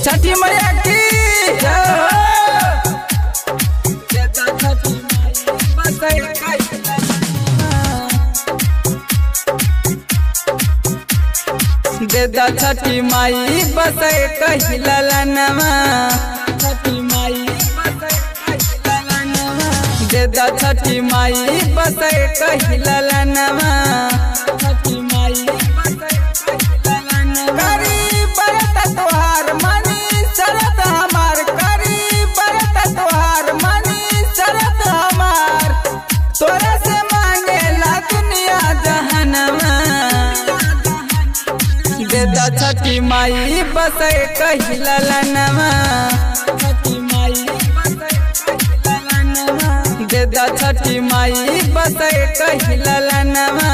छठी मैया की देदा छठी माई बसे कहिला लनमा छठी माई देदा छठी माई बसे कहिला लनमा छठी माई करी बरत तोहार मनी शरत हमार करी बरत तोहार मनी शरत हमार तोरा से मांगेला दुनिया जहनमा देदा छठी माई बसे कहिला लनमा छठी माई देदा छठी माई बसे कहिला लनमा।